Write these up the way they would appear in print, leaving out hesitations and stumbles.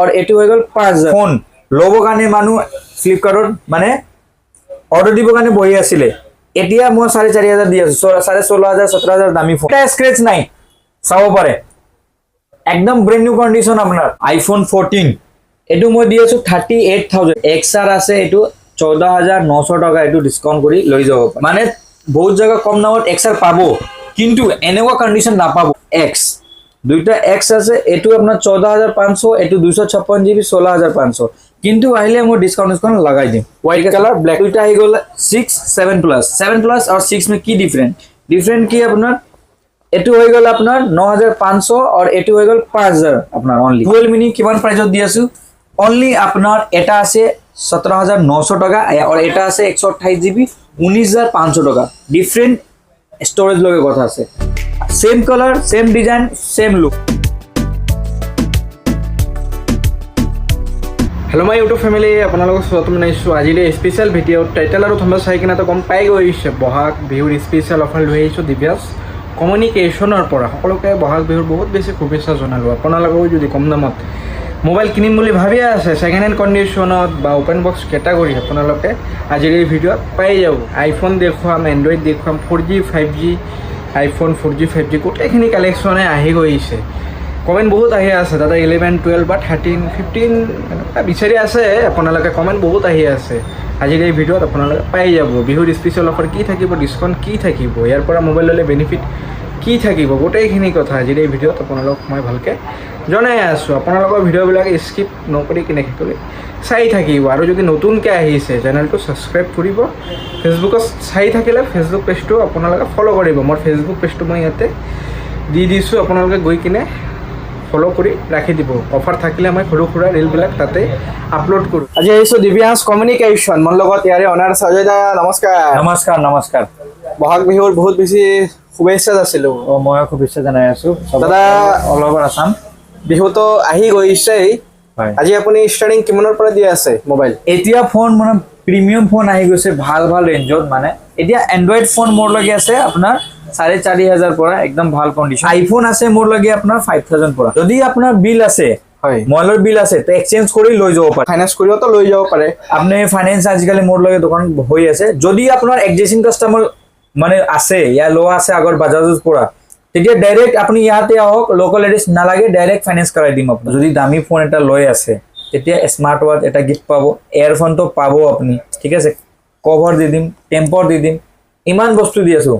और एटू हो गल 5000 फोन लबो काने मानु फ्लिपकार्टत माने ऑर्डर दिबो काने बहि आसिले एटिया মই 4500 দি আছো 16000 17000 দামি ফোন এটা স্ক্র্যাচ নাই চাব পারে একদম ব্র্যান্ড নিউ কন্ডিশন আপনার আইফোন 14 এটু মই দি আছো 38000 এক্সআর আছে এটু 14900 টাকা এটু ডিসকাউন্ট কৰি লৈ যাব মানে বহুত জায়গা কম দামত এক্সআৰ পাবো কিন্তু এনেকুৱা কন্ডিশন না পাবো এক্স দুইটা এক্স আছে এটু আপনার 14500 এটু 256 জিবি 16500 কিন্তু আহিলে মই ডিসকাউন্ট লাগাই দিম হোয়াইট কালার ব্ল্যাক দুইটা আহি গল 6 7 প্লাস और 6 में की डिफरेंट की আপনার এটু হৈ গল আপনার 9500 और এটু হৈ গল 5000 আপনার অনলি 12 মিনি কিমান প্রাইসত দি আছো অনলি আপনার এটা আছে 17900 টাকা और এটা আছে 128 জিবি 19500 টাকা ডিফরেন্ট স্টোরেজ লগে কথা আছে same colour same design same look hello my YouTube family আপোনালোকক স্বাগতম জনাইছো আজিৰ স্পেশাল ভিডিও টাইটেল আৰু থম্বনেল চাই কিনে তো গম পাই গৈছে বহাগ বিহুৰ স্পেশাল অফাৰ লৈ আহিছো দিব্যাস কমিউনিকেশনৰ পৰা সকলোকে বহাগ বিহুৰ বহুত বেছি শুভেচ্ছা জনালো আপোনালোকেও যদি কম দামত মোবাইল কিনিম বুলি ভাবি আছে সেকেন্ড হ্যান্ড কন্ডিশনত বা ওপেন বক্স ক্যাটাগরি আপোনালোকে আজিৰ এই ভিডিওত পাই যাব আইফোন দেখুৱাম এন্ড্ৰইড দেখুৱাম 4G 5G iPhone 4G 5G गोटेखिनि कालेक्शने आहि गइसे कमेन्ट बहुत आहि আছে दादा 11 12 বা 13 15 বিচাৰি আছে আপোনালোকে কমেন্ট বহুত আহি আছে আজিৰ এই ভিডিওত আপোনালোকে পাই যাব বিহুৰ স্পেশাল অফাৰ কি থাকিব ডিসকাউন্ট কি থাকিব ইয়াৰ পৰা মোবাইল ললে বেনিফিট কি থাকিব গোটেইখিনি কথা আজিৰ এই ভিডিওত আপোনালোক মই ভালকে জনাই আছো আপোনালোকৰ ভিডিওবিলাক স্কিপ নকৰি কিনে হেতুলে চাই থাকিব আৰু যদি নতুনকৈ আহিছে চেনেলটো সাবস্ক্ৰাইব কৰিব ফেসবুকত চাই থাকিলে ফেসবুক পেজটো আপোনালোকে ফলো কৰিব মোৰ ফেসবুক পেজটো মই ইয়াতে দি দিছো আপোনালোকে গৈ কিনে ফলো কৰি ৰাখি দিব অফাৰ থাকিলে মই সৰু সৰু ৰিলবিলাক তাতে আপলোড কৰো আজি আহিছো দিব্যাস কমিউনিকেশন মোৰ লগত ইয়াৰে অনাৰ সজয় দা নমস্কাৰ বহাগ বিহুৰ বহুত বেছি শুভেচ্ছা আছিল মই শুভেচ্ছা জনাই আছো দাদা অল ওভার আসাম বিহু তো আহি গৈছে আজি আপুনি ষ্টাৰ্টিং কিমানৰ পৰা দি আছে মোবাইল এতিয়া ফোন মানে প্ৰিমিয়াম ফোন আহি গৈছে ভাল ৰেঞ্জত মানে এতিয়া এন্ড্ৰইড ফোন মোৰ লাগি আছে আপোনাৰ 4500 পৰা একদম ভাল কন্ডিশন আইফোন আছে মোৰ লাগি আপোনাৰ 5000 পৰা যদি আপোনাৰ বিল আছে হয় মোবাইলৰ বিল আছে তো এক্সচেঞ্জ কৰি লৈ যাব পাৰে ফাইনান্স কৰিও তো লৈ যাব পাৰে আপনি ফাইনান্স আজিকালি মোৰ লাগে দোকান হৈ আছে যদি আপোনাৰ এক্সিস্টিং কাস্টমাৰ মানে আছে ইয়া লো আছে আগৰ বাজাজৰ পৰা তেতিয়া ডাইৰেক্ট আপনি ইয়াতে আহক লোকাল এড্ৰেছ নালাগে ডাইৰেক্ট ফাইনান্স কৰাই দিম আপনি যদি দামি ফোন এটা লৈ আছে তেতিয়া স্মার্ট ওয়াচ এটা গিফট পাবো ইয়ারফোন তো পাবো আপনি ঠিক আছে কভার দি দিম টেম্পার দি দিম ইমান বস্তু দি আছো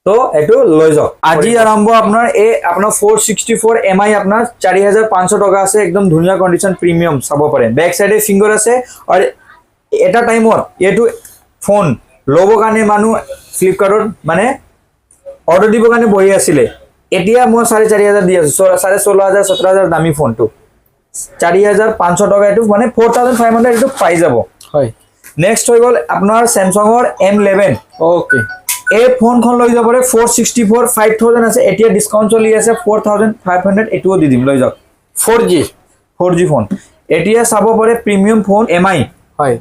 তো এটো লৈ যাও আজি আৰম্ভ আপোনাৰ আপোনাৰ 464 এমআই আপোনাৰ 4500 টাকা আছে একদম ধুনিয়া কন্ডিশন প্ৰিমিয়াম চাব পাৰে ব্যাক সাইডে ফিঙ্গাৰ আছে আৰু এটা টাইমত এটো ফোন লবো কানে মানু ফ্লিপকার্টত মানে অর্ডার দিব কানে বহি আছিলে এতিয়া মই 4500 দি আছো 16000 17000 দামি ফোনটো 4500 টাকা এটু মানে 4500 এটু পাই যাব হয় নেক্সট হৈ গল আপোনাৰ স্যামসাংৰ M11 ওকে এই ফোনখন লৈ যাব পাৰে 464 5000 আছে এতিয়া ডিসকাউন্ট চলি আছে 4500 এটুও দি দিম লৈ যাওক 4G ফোন এতিয়া চাব পাৰে প্ৰিমিয়াম ফোন MI হয়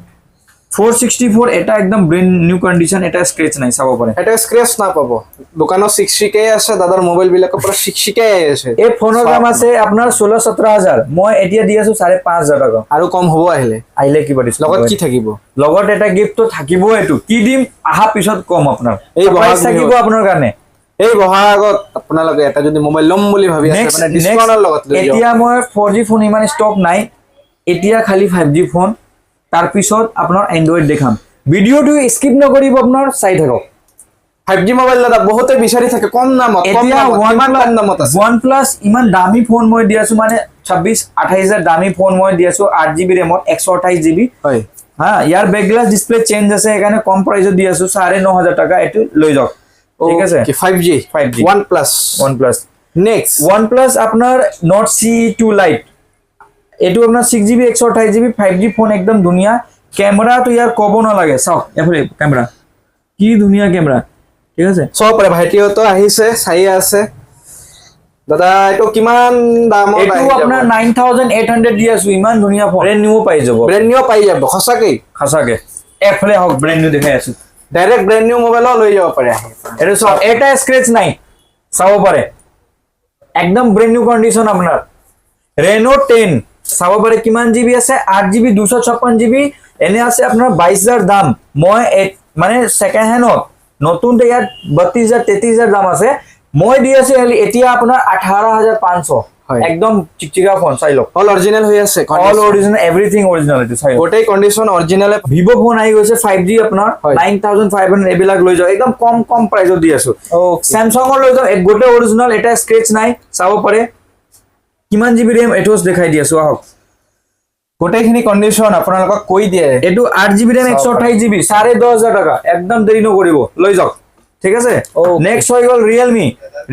464 এটা একদম ব্ৰ্যান্ড নিউ কন্ডিশন এটা স্ক্ৰ্যাচ নাই চাব পাৰে এটা স্ক্ৰ্যাচ না পাবো দোকানত 60k আছে দাদাৰ মোবাইল বিলাকৰ পৰা 60k আছে এই ফোনৰ দাম আছে আপোনাৰ 16-17000 মই এতিয়া দি আছো 5500 টাকা আৰু কম হ'ব আহিলে কি পাৰিছ লগত কি থাকিব লগত এটা গিফট তো থাকিব এটো কি দিম আহা পিছত কম আপোনাৰ এই প্ৰাইস থাকিব আপোনাৰ কাৰণে এই বহাগত আপোনালোকে এটা যদি মোবাইল লম বুলি ভাবি আছে মানে ডিসকাউন্টৰ লগত লৈ যাও এতিয়া মই 4G ফোন ইমান ষ্টক নাই এতিয়া খালি 5G ফোন তার পিছত আপনার এন্ড্রয়েড দেখাম ভিডিওটো স্কিপ নকৰিব আপোনাৰ চাই থাকক 5G মোবাইল দাদা বহুতে বিচাৰি থাকে কম দামত আছে OnePlus ইমান দামী ফোন মই দি আছো মানে 26-28000 দামী ফোন মই দি আছো 8GB ৰেমত 128GB হয় হ্যাঁ ইয়াৰ ব্যাকগ্লাস ডিসপ্লে চেঞ্জ আছে এখানে কম প্রাইসত দি আছো 9500 টাকা এটো লৈ যাওক ঠিক আছে 5G OnePlus নেক্সট OnePlus আপনার Note CE2 Lite এটু আপনার 6GB 128GB 5G ফোন একদম ধুনিয়া ক্যামেরা তো ইয়ার কব না লাগে চাও এফালে ক্যামেরা কি ধুনিয়া ক্যামেরা ঠিক আছে সব পরে ভাইটিও তো আহিছে চাই আছে দাদা এটো কিমান দামত এটু আপনার 9800 দি আছো ইমান ধুনিয়া ফোন ব্র্যান্ড নিউ পাই যাব খাসাকে এফালে হক ব্র্যান্ড নিউ দেখাই আছো ডাইরেক্ট ব্র্যান্ড নিউ মোবাইল লৈ যাব পাৰে এটো সব এটা স্ক্ৰ্যাচ নাই চাও পাৰে একদম ব্ৰ্যান্ড নিউ কন্ডিশন আপনাৰ Reno 10 চাব পাৰে কিমান জিবি আছে 8 GB 256 GB এনে আছে আপোনাৰ 22,000 দাম মই মানে সেকেন্ড হ্যান্ডত নতুনতে ইয়াত 32,000 33,000 দাম আছে মই দি আছো এতিয়া আপোনাৰ 18,500 একদম চিকচিকা ফোন চাই লওক অল অৰিজিনাল হৈ আছে অল অৰিজিনাল এভৰিথিং অৰিজিনাল এইটো চাই গোটেই কন্ডিশন অৰিজিনাল ভিভো ফোন আহি গৈছে 5G আপোনাৰ 9,500 এইবিলাক লৈ যাও একদম কম প্ৰাইজত দি আছো স্যামসাঙৰ লৈ যাও গোটেই অৰিজিনাল এটা স্ক্ৰেচ নাই চাব পাৰে কিমান জিবি RAM এটোস দেখাই দি আছো আহক গোটেইখিনি কন্ডিশন আপোনালোকক কৈ দিয়ে এটো 8 GB RAM 128 GB 10,500 টাকা একদম দেৰি নকৰিব লৈ যাওক ঠিক আছে নেক্সট হৈ গল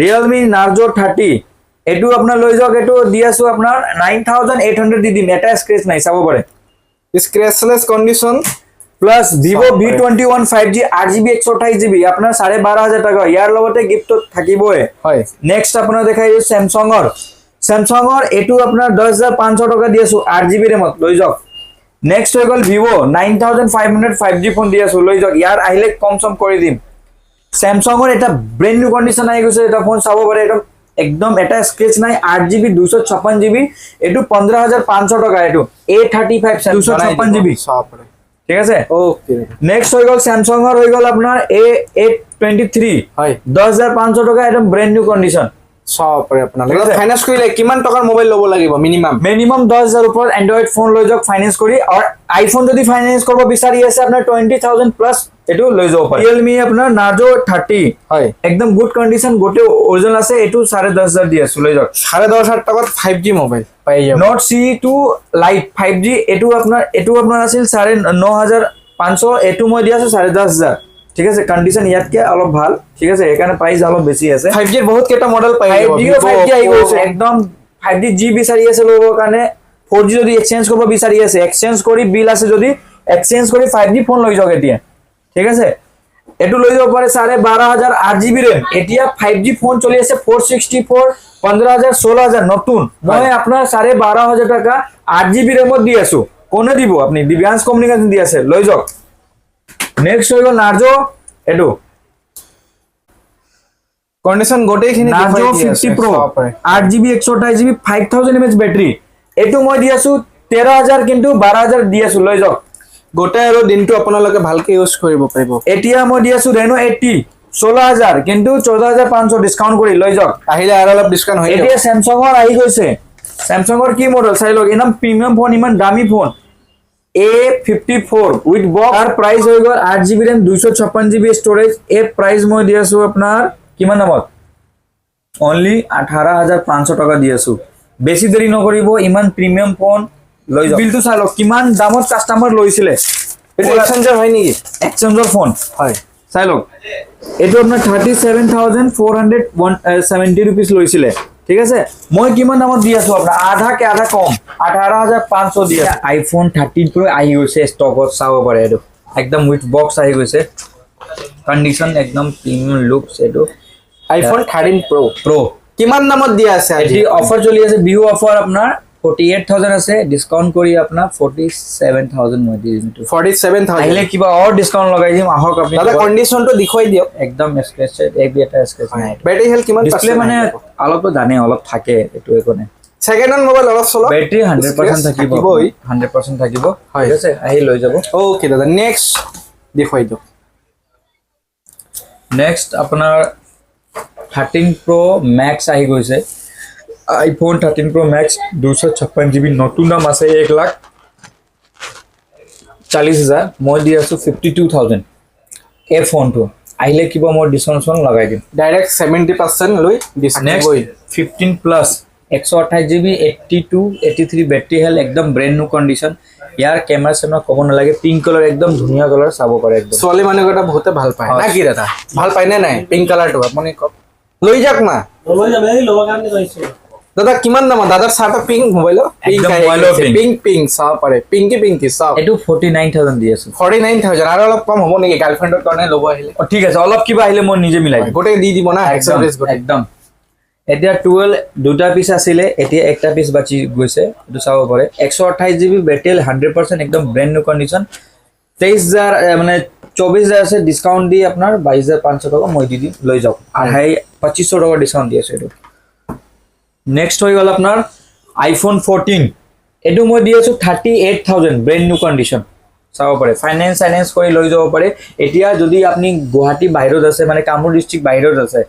Realme Narzo 30 এটো আপোনাৰ লৈ যাওক এটো দি আছো আপোনাৰ 9,800 দি দিম এটা স্ক্ৰেচ নাই চাব পাৰে scratchless condition plus Vivo V21 5G 8GB 128 GB আপোনাৰ 12,500 টাকা ইয়াৰ লগতে গিফট থাকিবই হয় নেক্সট আপোনাৰ দেখাই স্যামসাঙৰ এটো আপোনাৰ 10,500 টাকা দি আছো 8GB RAM লৈ যাওক নেক্সট হৈ গল Vivo 9,500 5G ফোন দি আছো লৈ যাওক ইয়াৰ আহিলে কম কৰি দিম স্যামসাঙৰ এটা ব্ৰ্যান্ড নিউ কন্ডিশন আহি গৈছে এটা ফোন চাব পাৰে একদম এটা স্ক্ৰেচ নাই 8GB 256GB এটো 15,500 টাকা এটো A35 256GB ঠিক আছে ওকে নেক্সট হৈ গল স্যামসাঙৰ হৈ গল আপোনাৰ A823 হয় 10,500 টাকা একদম ব্ৰ্যান্ড নিউ কন্ডিশন সব পাৰে আপোনালোকে ফাইনান্স কৰিলে কিমান টকাৰ মোবাইল ল'ব লাগিব মিনিমাম 10,000 ওপৰত এন্ড্ৰইড ফোন লৈ যাওক ফাইনান্স কৰি আৰু আইফোন যদি ফাইনান্স কৰিব বিচাৰি আছে আপোনাৰ 20,000 প্লাস এটো লৈ যাব পাৰে Realme আপোনাৰ Narzo 30 হয় একদম গুড কন্ডিশন গোটে অৰিজিনাল আছে এটো 10,500 দি আছো লৈ যাওক 10,500 টাকাত 5G মোবাইল পাই যাব Note C2 Lite 5G এটো আপোনাৰ আছিল 9,500 এটো মই দি আছো 10,500 ঠিক আছে কন্ডিশন ইয়াতকে অলপ ভাল ঠিক আছে এখানে প্রাইস অলপ বেশি আছে 5G এর বহুত কেটা মডেল পাই 5G আহি গৈছে একদম 5G জি বিচাৰি আছে লোকৰ কাৰণে 4G যদি এক্সচেঞ্জ কৰিব বিচাৰি আছে এক্সচেঞ্জ কৰি বিল আছে যদি এক্সচেঞ্জ কৰি 5G ফোন লৈ যাওক এতিয়া ঠিক আছে এটো লৈ যাব পাৰে 12,500 8GB RAM এতিয়া 5G ফোন চলি আছে 464 15,000 16,000 নতুন মই আপোনাৰ 12,500 টাকা 8GB RAM দি আছো কোনে দিব আপনি দিব্যাংশ কমিউনিকেশন দি আছে লৈ যাওক নেক্সট হৈ গল Narzo এটো কন্ডিশন গোটেইখিনি Narzo 50 Pro 8GB 128GB 5,000 mAh battery এটো মই দি আছো 13,000 কিন্তু 12,000 দি আছো লৈ যাওক গোটেই আৰু দিনটো আপোনালোকে ভালকে ইউজ কৰিব পাৰিব এতিয়া মই দি আছো Reno 80 16,000 কিন্তু 14,500 ডিসকাউন্ট কৰি লৈ যাওক আহিলে আৰু অলপ ডিসকাউন্ট হৈ এতিয়া স্যামসাঙৰ আহি গৈছে স্যামসাঙৰ কি মডেল চাই লওক ইমান প্ৰিমিয়াম ফোন ইমান দামী ফোন A54 with box আর প্রাইস হৈ গল 8GB RAM 256GB স্টোরেজ এ প্রাইস মই দি আছো আপোনাৰ কিমান দামত অনলি 18,500 টাকা দি আছো বেছি দেৰি নকৰিব ইমান প্ৰিমিয়াম ফোন লৈ যাওক বিলটো চাই লওক কিমান দামত কাস্টমাৰ লৈছিলে এটা এক্সচেঞ্জৰ হয় নেকি এক্সচেঞ্জৰ ফোন হয় চাই লওক এটো আপোনাৰ 37,470 rupees লৈছিলে ঠিক আছে মই কিমান দামত দি আছো আপোনাৰ আধা কম 18,500 দি আছে আইফোন 13 Pro আহি গৈছে ষ্টকত চাব পাৰে এটো একদম উইথ বক্স আহি গৈছে কন্ডিশন একদম প্ৰিমিয়াম লুকস এটো আইফোন 13 Pro কিমান দামত দিয়া আছে আজি অফাৰ চলি আছে বিহু অফাৰ আপোনাৰ 48,000 আছে ডিসকাউন্ট কৰি আপোনাৰ 47,000 মই দি দিম 47,000 আহিলে কিবা আৰু ডিসকাউন্ট লগাই দিম আহক আপুনি দাদা কন্ডিশনটো দেখুৱাই দিয়ক একদম স্ক্ৰেচ এবি এটা স্ক্ৰেচ নাই ব্যাটারি হেলথ কিমান ডিসপ্লে মানে অলপ তো জানে অলপ থাকে এটো একনে সেকেন্ড হ্যান্ড মোবাইল অলপ চলক ব্যাটারি 100% থাকিব 100% থাকিব ঠিক আছে আহি লৈ যাব ওকে দাদা নেক্সট দেখুৱাই দিয়ক নেক্সট আপোনাৰ 13 Pro Max আহি গৈছে iPhone 13 Pro Max 256GB নতুন দাম আছে 1,40,000 মই দি আছো 52,000 এই ফোনটো আহিলে কিবা মই ডিসকাউন্ট লগাই দিম ডাইরেক্ট 70% লৈ next 15 plus 128GB 82 83 battery health একদম ব্র্যান্ড নিউ কন্ডিশন ইয়াৰ ক্যামেৰা সেমনা ক'ব নালাগে পিঙ্ক কালাৰ একদম ধুনীয়া কালাৰ চাব পাৰে একদম ছোৱালী মানুহকেইটা বহুতে ভাল পায় না কি দাদা ভাল পায় নে নাই পিঙ্ক কালাৰটো আপুনি কওক লৈ যাওক না লৈ যাম এই ল'ব কাৰণে কৈছো দাদা কিমান দাম দাদাৰ চাৰ্ট পিঙ্ক মোবাইল পিঙ্ক চাব পাৰে পিঙ্কি চাব এটো 49,000 দি আছে 49,000 আৰু অলপ কম হ'ব নেকি গাৰ্লফ্ৰেণ্ডৰ কাৰণে ল'ব আহিলে ঠিক আছে অলপ কিবা আহিলে মই নিজে মিলাই দিম গোটেই দি দিব না এক্সেসৰিজ একদম এতিয়া 12 দুটা পিস আছিলে এতিয়া একটা পিস বাকি গৈছে এটো চাব পাৰে 128GB ব্যাটারি 100% একদম ব্র্যান্ড নিউ কন্ডিশন 23,000 মানে 24,000 আছে ডিসকাউন্ট দি আপনার 22,500 টাকা মই দি দিম লৈ যাওক আর 2,500 টাকা ডিসকাউন্ট দি আছে এটো নেক্সট হৈ গল আপনার iPhone 14 এইটো মই দি আছোঁ 38,000 ব্ৰেণ্ড নিউ কণ্ডিশ্যন চাব পাৰে ফাইনেন্স কৰি লৈ যাব পাৰে এতিয়া যদি আপুনি গুৱাহাটী বাহিৰত আছে মানে কামৰূপ ডিষ্ট্ৰিক্ট বাহিৰত আছে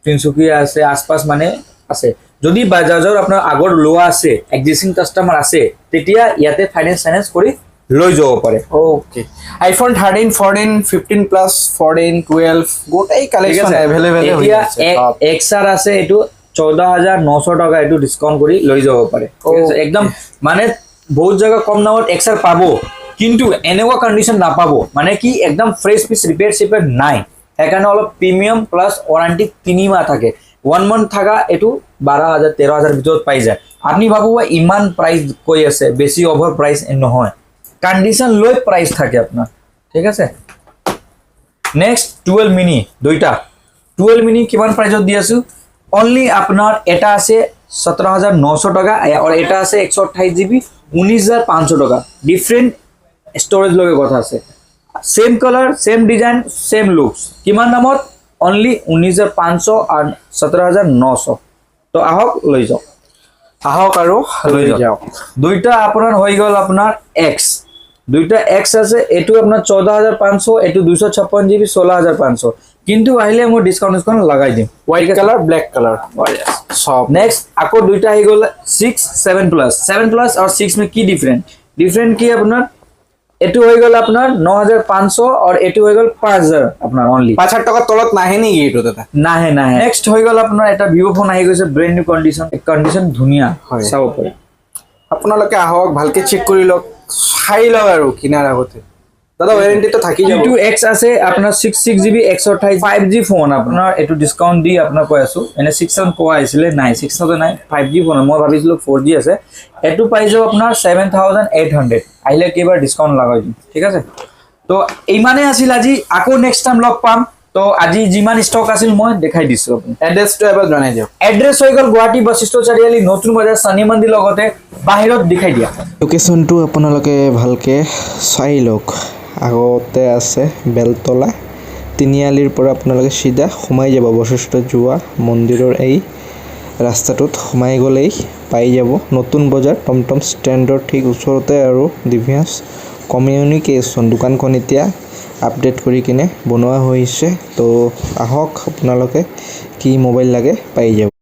তিনিচুকীয়া আছে আশপাছ মানে আছে যদি বাজাজৰ আপোনাৰ আগৰ লোৱা আছে এক্সিষ্টিং কাষ্টমাৰ আছে তেতিয়া ইয়াতে ফাইনেন্স কৰি লৈ যাব পাৰে ওকে আইফোন 13 14 15 প্লাছ 14 12 গোটেই ঠিক কালেকশ্যন আছে এভেইলেবল হৈ এতিয়া আছে এক্সাৰ আছে এইটো 14,900 টকা এইটো ডিছকাউণ্ট কৰি লৈ যাব পাৰে ঠিক আছে একদম মানে বহুত জায়গা কম দামত এক্সাৰ পাব কিন্তু এনেকুৱা কণ্ডিশ্যন নাপাব মানে কি একদম ফ্ৰেছ পিছ ৰিপেয়াৰ নাই সেইকাৰণে অলপ প্ৰিমিয়াম প্লাছ ৱাৰেণ্টি 3 মাহ থাকে 1 মান্থ থাকা এইটো 12,000 13,000 ভিতৰত পাই যায় আপুনি ভাবো ইমান প্ৰাইচ কৈ আছে বেছি অভাৰ প্ৰাইচ নহয় কণ্ডিশ্যন লৈ প্ৰাইচ থাকে আপোনাৰ ঠিক আছে নেক্সট 12 মিনি দুইটা 12 মিনি কিমান প্ৰাইচত দি আছো অনলি আপোনাৰ এটা আছে 17,900 টকা আৰু এটা আছে 128 GB 19,500 টকা ডিফাৰেণ্ট ষ্টৰেজ লগে কথা আছে same colour same design same looks কিমান দামত অনলি 19,500 আৰু 17,900 তো আহক লৈ যাওক আহক আৰু লৈ যাওক দুইটা আপোনাৰ হৈ গ'ল আপোনাৰ এক্স দুইটা এক্স আছে এইটো আপোনাৰ 14,500 এইটো 256 GB 16,500 কিন্তু আহিলে মই ডিসকাউন্ট লগাই দিম হোয়াইট কালার ব্ল্যাক কালার সব নেক্সট আকৌ দুইটা আহি গ'ল 6 7 প্লাস और 6 में কি ডিফারেন্ট কি আপোনাৰ এটো হৈ গ'ল আপোনাৰ 9,500 আৰু এটো হৈ গ'ল 5,000 আপোনাৰ অনলি 5,000 টাকা তলত নাহে নেকি এটো দাদা নাহে নেক্সট হৈ গ'ল আপোনাৰ এটা ভিভো ফোন আহি গৈছে ব্ৰেণ্ড নিউ কণ্ডিশ্যন ধুনীয়া হয়। চাব পাৰে আপোনালোকে আহক ভালকে চেক কৰি লওক চাই লওক আৰু কিনাৰ আগতে দাদা ওয়াৰেন্টি তো থাকি যাব কিন্তু এক্স আছে আপোনাৰ 66 GB 128 5G ফোন আপোনাৰ এটো ডিসকাউন্ট দি আপোনাৰ কৈ আছো এনে 6,000 কোৱা আছিলে নাই 6,000 নাই 5G ফোন মই ভাবিছিলো 4G আছে এটো পাই যাব আপোনাৰ 7,800 আহিলে কেবাৰ ডিসকাউন্ট লগাই দিম ঠিক আছে তো ইমানে আছিল আজি আকৌ নেক্সট টাইম লগ পাম তো আজি যিমান ষ্টক আছিল মই দেখাই দিছো আপুনি এড্ৰেছটো এবাৰ জনাই দিয়ক এড্ৰেছ হৈ গ'ল গুৱাহাটী বশিষ্ঠ চাৰিআলি নতুন বজাৰ সানি মন্দিৰ লগতে বাহিৰত দেখাই দিয়া লোকেশ্যনটো আপোনালোকে ভালকে চাই লওক আগতে আছে বেলতলা তিনিআলিৰ পৰা আপোনালোকে সিধা সোমাই যাব বশিষ্ঠ যোৱা মন্দিৰৰ এই ৰাস্তাটোত সোমাই গ'লেই পাই যাব নতুন বজাৰ টমটম ষ্টেণ্ডৰ ঠিক ওচৰতে আৰু দিভিয়াছ কমিউনিকেশ্যন দোকানখন এতিয়া আপডেট কৰি কিনে বনোৱা হৈছে তো আহক আপোনালোকে কি মোবাইল লাগে পাই যাব